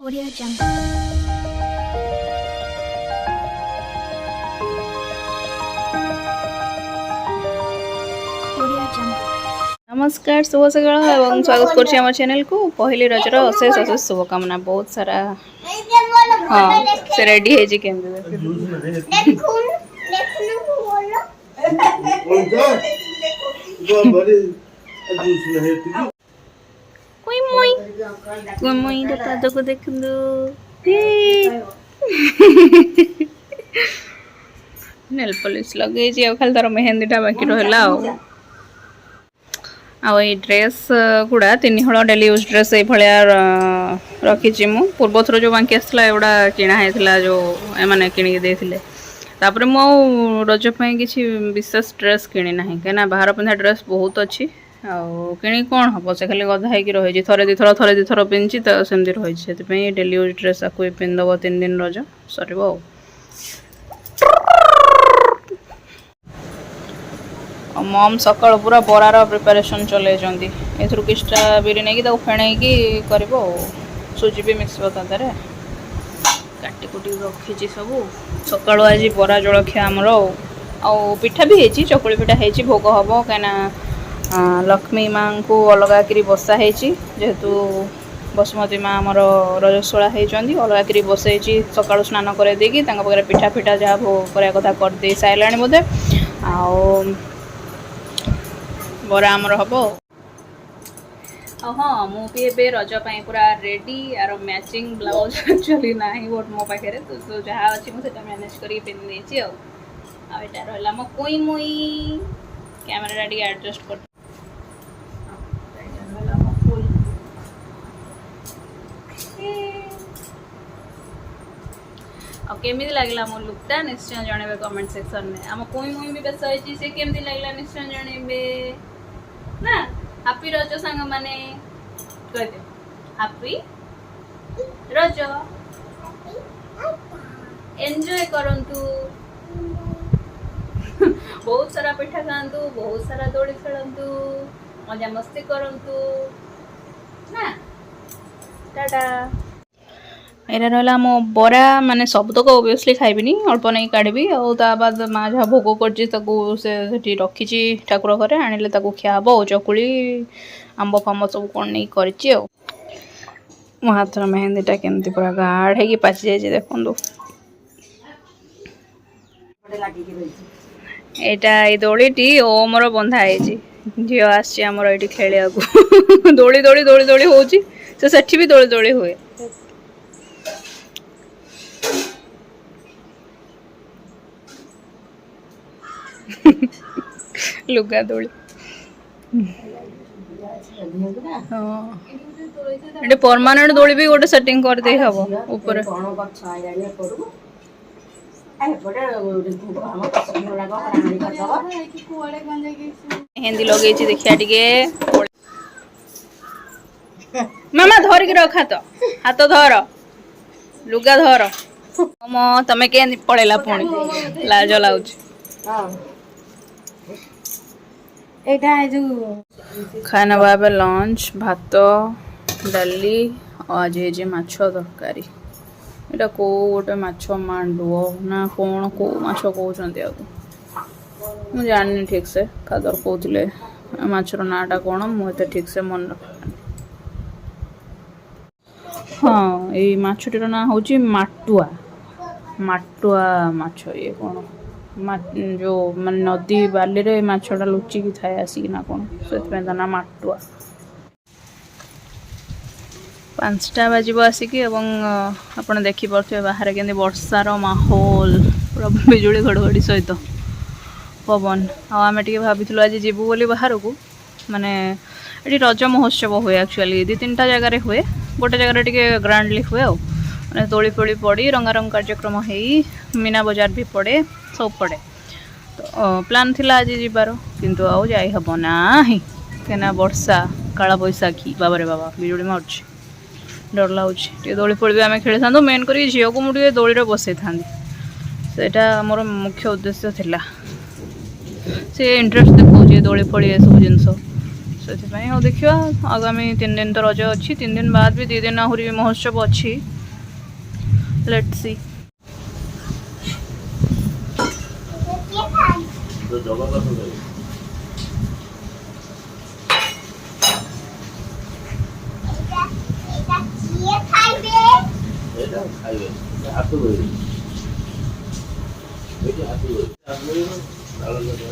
Audio Jungle. Audio Jungle. नमस्कार शुभ सकाळ एवं स्वागत करछि हमर चैनल को पहली रजर अशेष अशेष शुभकामना बहुत सारा हाँ से रेडी है जी केमते कोई मोई रे पाद को देखंदु नेल पॉलिश लगे जी खाली तार मेहंदी टा बाकी रहला आई ड्रेस गुड़ा तीन हल डेली यूज ड्रेस ये रखी मु पूर्व थर जो बाकी आसला एगुड़ा किणा होता जो एम किणिकी देते मु रजपाई किसी विशेष ड्रेस किणी ना कहीं बाहर पिंधा ड्रेस बहुत अच्छी कि कौन हम से खाली गधा होगी रही थे दी थर पिंधि तो सेमती रही से डेली यूज ड्रेस आपको पिंधब 3 दिन रज सर मम सकाल पूरा बरार प्रिपरेशन चल किछटा बिरी नहीं फेण कर सुजी भी मिक्स तादे काटी कुटी रखी सब सकाल आज बरा जलखिया आमर पिठा भी है चकुली पिठा है भोग हम कहीं लक्ष्मी माँ को अलग कर बसा जेहेतु बसुमती माँ आमर रजस्वला होती अलग कर बसई सका स्नान कर पिठा फिठा जहाँ भोग करा कथा करदे सारा बोधे बरा आमर हम हाँ मुझे रजपाई पूरा रेडी यार मैचिंग ब्लाउज एक्चुअली ना बट मो पाखे तो जहाँ अच्छी मुझे मैनेज कर पिंधि आईटा रहा मो कोई मुई कैमेरा टी एडजस्ट कर केमी लगला मो लुकटा निश्चय जनइबे कमेंट सेक्शन में आम कोई मुई भी बेस होई से केमती लगला निश्चय जनइबे ना हैप्पी रज सांग माने कहते हैप्पी रज एंजॉय करंतु बहुत सारा पिठा खांतु बहुत सारा दौड़ी खेलंतु मजा मस्ती करंतु ना टाटा एरा रहा मो बरा माने सब तक ओबियसली खाइबिनी अल्प नहीं काढ़ी बाद माँ जहाँ भोग कर रखी ठाकुर घरे आनिले खिया हम चकुली आंब फांब सब कौन नहीं कर मो हाथ मेहंदीटा केमती पूरा गाढ़ है पाचि जाए देखो यहाँ दोलीटी ओमर बंधा है झी आमर ये खेलिया दोली दोली दोली दोली हो सेठी भी दोली दोली हुए लुगा दोली हाँ ये परमानेंट दोली भी गोटे सेटिंग कर दे हम ऊपर मेहंदी लगे देखिया टिके मामा धरिक रख हाथ धर लुगा धर तमें के पड़ेला पुणी लाज लाउच खाना बाबा लंच भात डाली आज ये माछ तरकारी यहाँ कौ गोटे माछ मांडुओ ना कौन कौ माछ कहते मुझे जानी ठीक से खादर कहते माछर नाटा कौन मुझे ठीक से मन रख हाँ ये माछटीर ना हूँ माटुआ माटुआ माछ ये कौन जो मान नदी बाली रे माछटा लुचिकी थाए आसिक ना कौन से ना माटुआ 5टा बाजिब आसिक आप देखिपे बाहर के वर्षार माहौल पूरा बिजुली घड़घड़ी सहित पवन आम भाभी आज जीवु बोली बाहर को माने ये रज महोत्सव हुए एक्चुअली 2-3टा जगह हुए गोटे जगह टे ग्रांडली हुए मैंने तोली फोली पड़ी रंगारंग कार्यक्रम हो मीना बजार भी पड़े सब पड़े तो प्लान थिला आज जीवार किंतु आउ जाई हबो ना कहीं वर्षा काला बैसाखी बाबा रे बाबा बिजुड़ी मार्च डर लगुच दोली फोली भी आम खेली था मेन कर झील को मुझे दोली बसई था सेटा मोर मुख्य उद्देश्य थिला से इंटरेस्ट देखा दोली फोली ये सब जिनस से देखिए आगामी 3 दिन तो रज अच्छी 3 दिन बाद भी 2 दिन आहरी महोत्सव अच्छी लेट्स सी। तो जगह का तो এটা খাইবে হাত তো বই এই হাত তো বই হাত বই না ভালো লাগে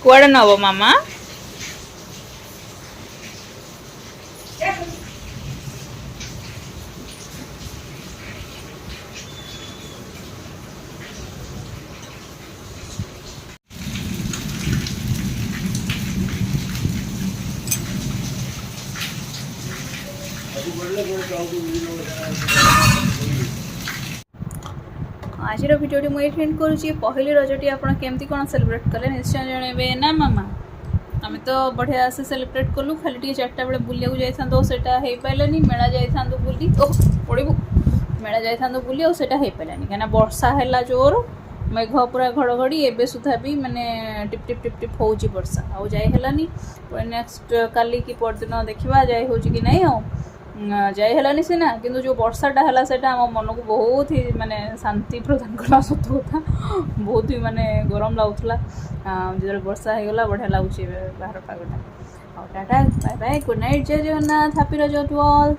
कुआड़े नब मामा आज भिडियोटी मुझे एंड करुँची पहली रजटी आप केमती कौन सेलिब्रेट कले निश्चय जनइबे ना मामा आम तो बढ़िया से सेलिब्रेट कलु खाली टी 4टा बेले बुलिया जाइए सेटा हो पारानी मेला जाइए बुली पड़ू मेला जाइए बुली और सेटा हो पारानी कहीं वर्षा है जोर मेघ पूरा घड़घड़ी एवं सुधा भी माने टिप टिप टिप टिप हो वर्षा आउ जाइलानी नेक्स्ट काली कि परदिन देखा जाए हो कि नहीं हो जाए हेलानी सीना किंतु जो वर्षाटा है सेटा आम मन को बहुत ही माने शांति प्रदान करवा सत कथा बहुत ही माने गरम लगुला जो वर्षा हो गला बढ़िया लगुच बाहर पागटा tata bye bye good night जय Jagannath happy Raja to all.